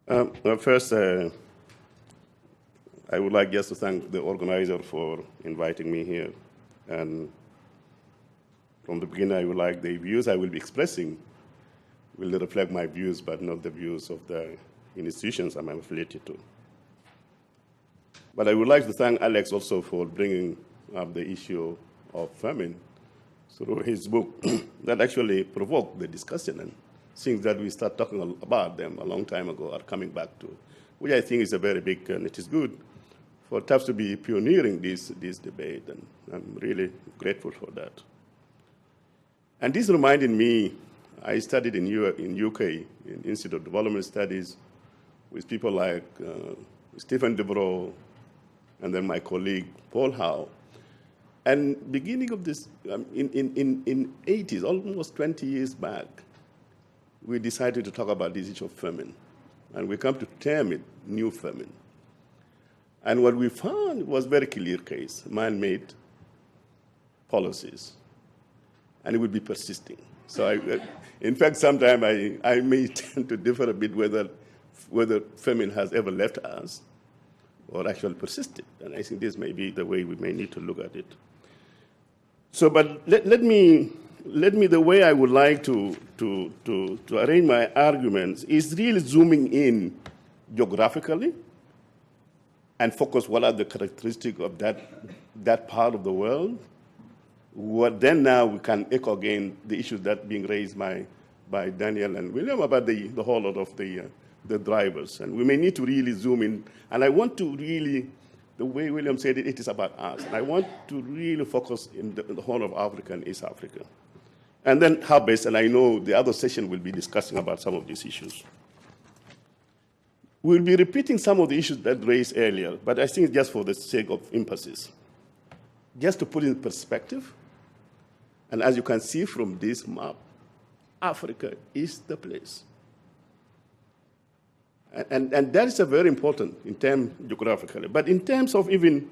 First, I would like just to thank the organizer for inviting me here. And from the beginning, I would like the views I will be expressing will reflect my views, but not the views of the institutions I'm affiliated to. But I would like to thank Alex also for bringing up the issue of famine through his book that actually provoked the discussion, and things that we start talking about them a long time ago are coming back to, which I think is a very big, and it is good for TAPS to be pioneering this debate, and I'm really grateful for that. And this reminded me, I studied in UK, in Institute of Development Studies, with people like Stephen Debro, and then my colleague Paul Howe. And beginning of this, in 80s, almost 20 years back, we decided to talk about this issue of famine. And we come to term it new famine. And what we found was very clear case, man-made policies. And it would be persisting. So in fact, sometimes I may tend to differ a bit whether famine has ever left us or actually persisted. And I think this may be the way we may need to look at it. So, but let me, the way I would like to arrange my arguments is really zooming in geographically and focus what are the characteristics of that part of the world. What then now we can echo again the issues that being raised by Daniel and William about the whole lot of the drivers. And we may need to really zoom in. And I want to really, the way William said it, it is about us. And I want to really focus in the whole of Africa and East Africa. And then how best, and I know the other session will be discussing about some of these issues. We'll be repeating some of the issues that raised earlier, but I think just for the sake of emphasis. Just to put in perspective, and as you can see from this map, Africa is the place. And that is a very important in terms geographically. But in terms of even,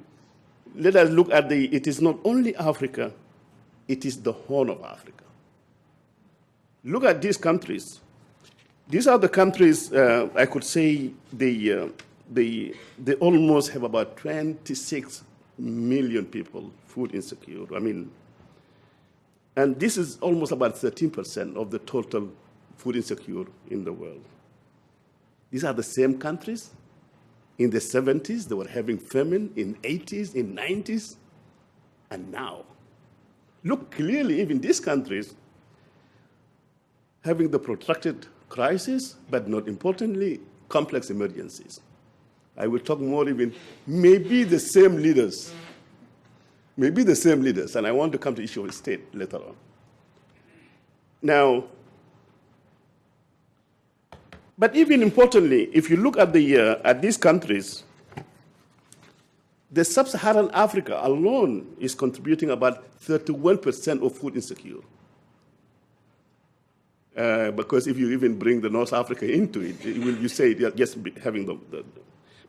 let us look at it is not only Africa, it is the Horn of Africa. Look at these countries. These are the countries, I could say, they almost have about 26 million people food insecure. I mean, and this is almost about 13% of the total food insecure in the world. These are the same countries. In the 70s, they were having famine, in 80s, in 90s, and now. Look clearly, even these countries having the protracted crisis, but not importantly, complex emergencies. I will talk more even, maybe the same leaders. Maybe the same leaders, and I want to come to the issue of state later on. Now, but even importantly, if you look at these countries, the sub-Saharan Africa alone is contributing about 31% of food insecure. Because if you even bring the North Africa into it, you say just having the.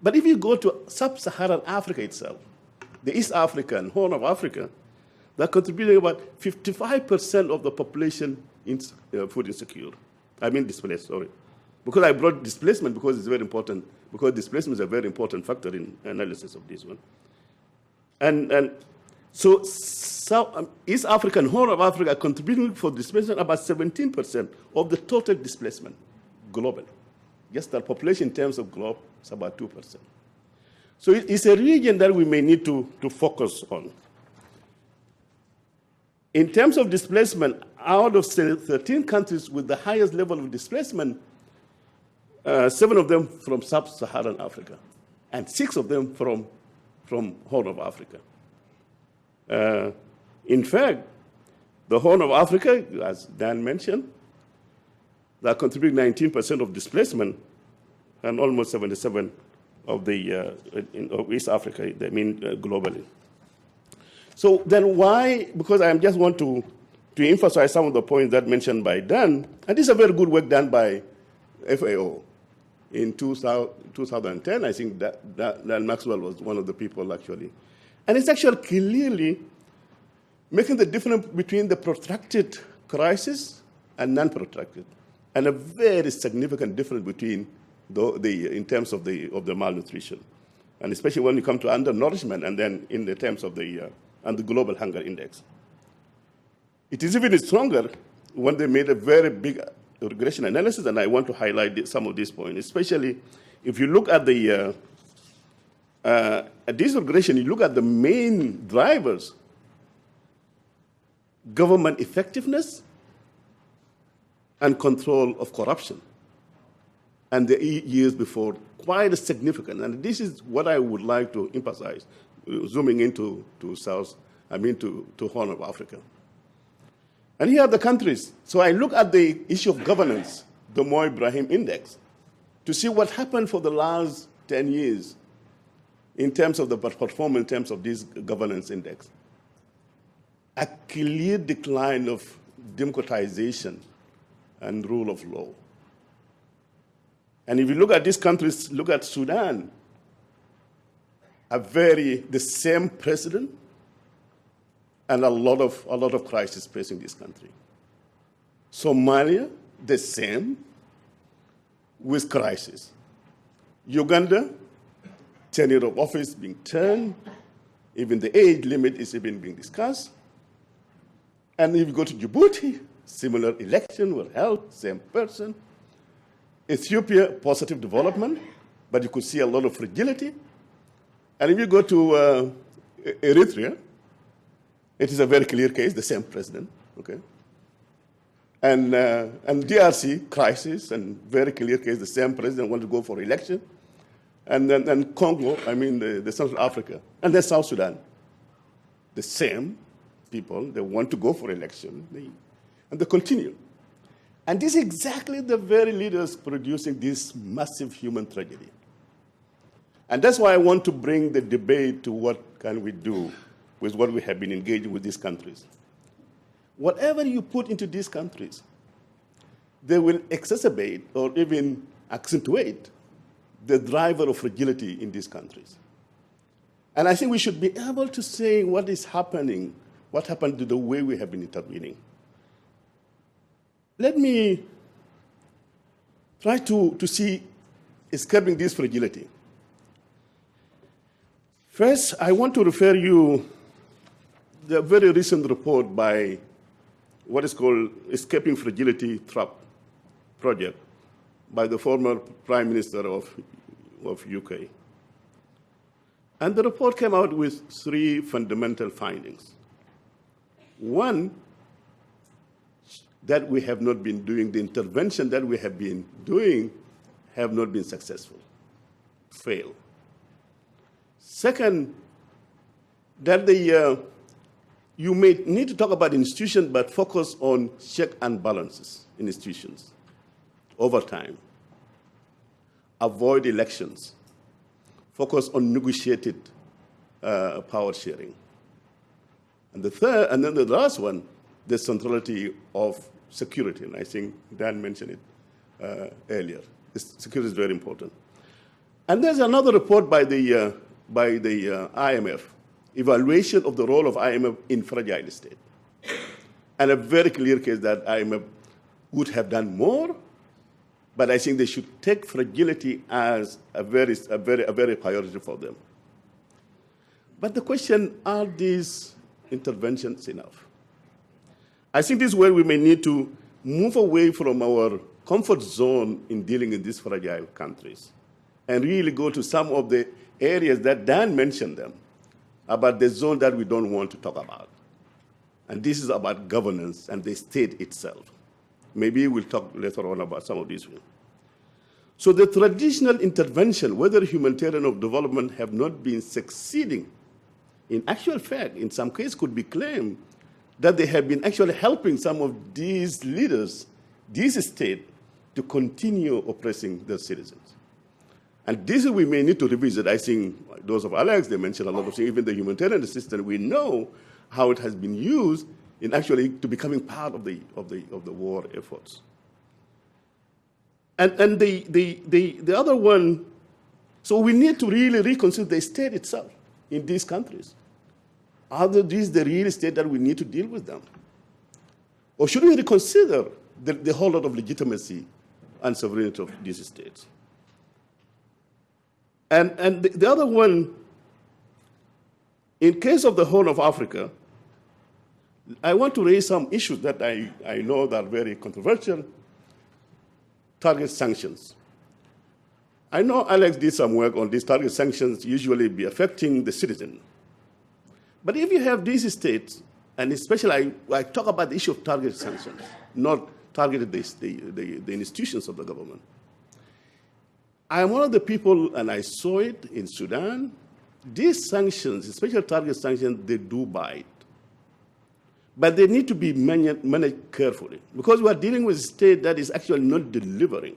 But if you go to sub-Saharan Africa itself, the East African, Horn of Africa, they're contributing about 55% of the population in food insecure. I mean displaced, sorry. Because I brought displacement because it's very important, because displacement is a very important factor in analysis of this one. And so East Africa and Horn of Africa are contributing for displacement about 17% of the total displacement globally. Just the population in terms of globe is about 2%. So it's a region that we may need to focus on. In terms of displacement, out of 13 countries with the highest level of displacement, 7 of them from sub-Saharan Africa, and 6 of them from Horn of Africa. In fact, the Horn of Africa, as Dan mentioned, they are contributing 19% of displacement and almost 77% of of East Africa, I mean globally. So then why, because I just want to emphasize some of the points that mentioned by Dan, and this is a very good work done by FAO. In 2010, I think that Maxwell was one of the people actually. And it's actually clearly making the difference between the protracted crisis and non-protracted, and a very significant difference between in terms of the malnutrition, and especially when you come to undernourishment, and then in the terms of the global hunger index. It is even stronger when they made a very big regression analysis, and I want to highlight some of these points, especially if you look at the at this regression, you look at the main drivers: government effectiveness and control of corruption. And the years before, quite significant. And this is what I would like to emphasize, zooming into to Horn of Africa. And here are the countries. So I look at the issue of governance, the Mo Ibrahim Index, to see what happened for the last 10 years in terms of the performance, in terms of this governance index. A clear decline of democratization and rule of law. And if you look at these countries, look at Sudan, the same president, and a lot of crisis facing this country. Somalia, the same, with crisis. Uganda, tenure of office being turned, even the age limit is even being discussed. And if you go to Djibouti, similar election were held, same person. Ethiopia, positive development, but you could see a lot of fragility. And if you go to Eritrea, it is a very clear case, the same president, okay? And DRC, crisis, and very clear case, the same president want to go for election. And then Congo, the Central Africa, and then South Sudan, the same people, they want to go for election, and they continue. And this is exactly the very leaders producing this massive human tragedy. And that's why I want to bring the debate to what can we do with what we have been engaging with these countries. Whatever you put into these countries, they will exacerbate or even accentuate the driver of fragility in these countries. And I think we should be able to say what is happening, what happened to the way we have been intervening. Let me try to see escaping this fragility. First, I want to refer you the very recent report by what is called Escaping Fragility Trap Project by the former Prime Minister of UK. And the report came out with 3 fundamental findings. One, that we have not been doing, the intervention that we have been doing have not been successful, fail. Second, that you may need to talk about institutions, but focus on check and balances in institutions over time. Avoid elections. Focus on negotiated power sharing. And the third, and then the last one, the centrality of security, and I think Dan mentioned it earlier. Security is very important. And there's another report by the IMF, evaluation of the role of IMF in fragile state, and a very clear case that IMF would have done more, but I think they should take fragility as a very priority for them. But the question: are these interventions enough? I think this is where we may need to move away from our comfort zone in dealing in these fragile countries and really go to some of the areas that Dan mentioned them, about the zone that we don't want to talk about. And this is about governance and the state itself. Maybe we'll talk later on about some of these things. So the traditional intervention, whether humanitarian or development, have not been succeeding. In actual fact, in some cases could be claimed that they have been actually helping some of these leaders, these states, to continue oppressing their citizens. And this we may need to revisit. I think those of Alex, they mentioned a lot of things. Even the humanitarian assistance, we know how it has been used in actually to becoming part of the war efforts. And the other one, so we need to really reconsider the state itself in these countries. Are these the real state that we need to deal with them? Or should we reconsider the whole lot of legitimacy and sovereignty of these states? And the other one, in case of the Horn of Africa, I want to raise some issues that I know that are very controversial. Target sanctions. I know Alex did some work on these target sanctions usually be affecting the citizen. But if you have these states, and especially I talk about the issue of target sanctions, not targeted the institutions of the government. I'm one of the people, and I saw it in Sudan, these sanctions, especially target sanctions, they do bite. But they need to be managed carefully because we are dealing with a state that is actually not delivering.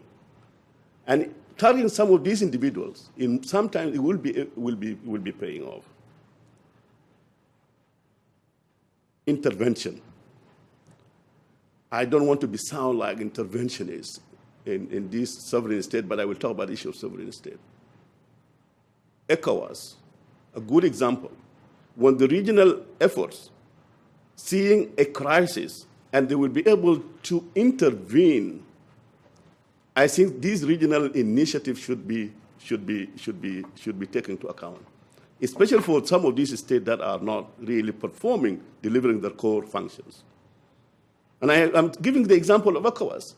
And targeting some of these individuals, sometimes it will be paying off. Intervention. I don't want to sound like interventionist in this sovereign state, but I will talk about the issue of sovereign state. ECOWAS, a good example. When the regional efforts, seeing a crisis, and they will be able to intervene, I think these regional initiatives should be taken into account, especially for some of these states that are not really performing, delivering their core functions. And I'm giving the example of ECOWAS.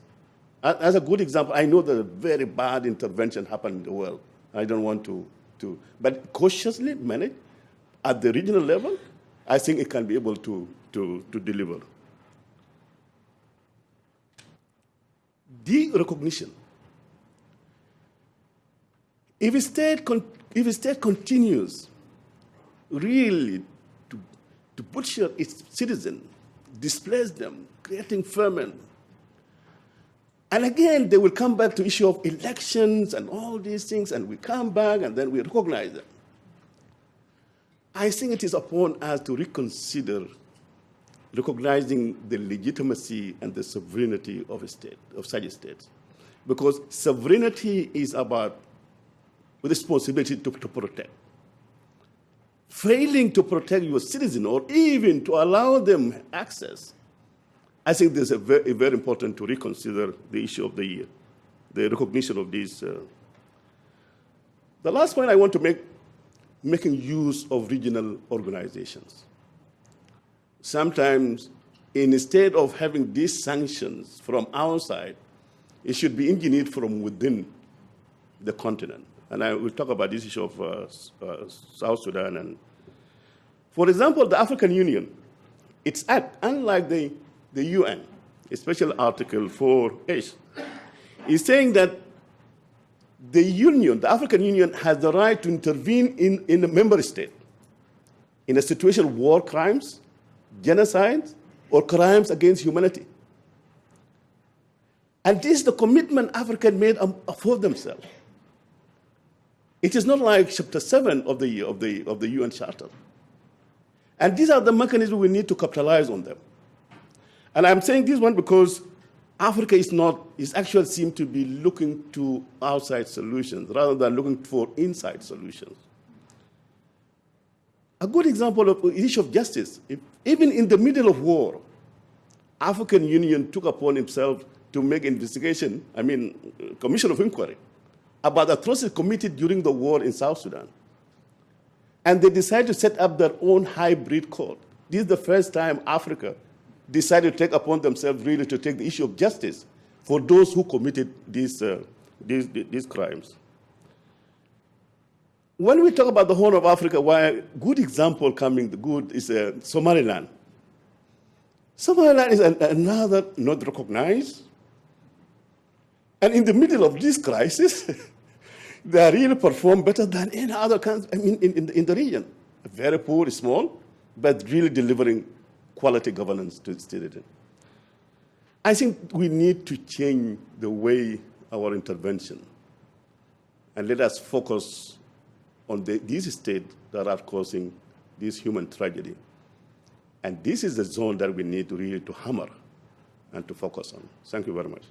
As a good example, I know that a very bad intervention happened in the world. I don't want to but cautiously manage at the regional level, I think it can be able to deliver. De-recognition. If a state continues really to butcher its citizens, displace them, creating famine, and again, they will come back to issue of elections and all these things, and we come back and then we recognize them. I think it is upon us to reconsider recognizing the legitimacy and the sovereignty of a state, of such states. Because sovereignty is about responsibility to protect. Failing to protect your citizen or even to allow them access, I think this is very important to reconsider the issue of the recognition of these. The last point I want to make, making use of regional organizations. Sometimes, instead of having these sanctions from outside, it should be engineered from within the continent. And I will talk about this issue of South Sudan. And for example, the African Union, its act, unlike the UN, especially Article 4H, is saying that the Union, the African Union, has the right to intervene in a member state in a situation of war crimes, genocide, or crimes against humanity. And this is the commitment Africa made for themselves. It is not like Chapter 7 of the UN Charter. And these are the mechanisms we need to capitalize on them. And I'm saying this one because Africa is actually seem to be looking to outside solutions rather than looking for inside solutions. A good example of the issue of justice, even in the middle of war, African Union took upon himself to make investigation, commission of inquiry, about atrocities committed during the war in South Sudan. And they decided to set up their own hybrid court. This is the first time Africa decided to take upon themselves really to take the issue of justice for those who committed these crimes. When we talk about the Horn of Africa, why a good example coming, the good is Somaliland. Somaliland is another not recognized. And in the middle of this crisis, they really perform better than any other country in the region. Very poor, small, but really delivering quality governance to the citizen. I think we need to change the way our intervention, and let us focus on these states that are causing this human tragedy. And this is the zone that we need to really to hammer and to focus on. Thank you very much.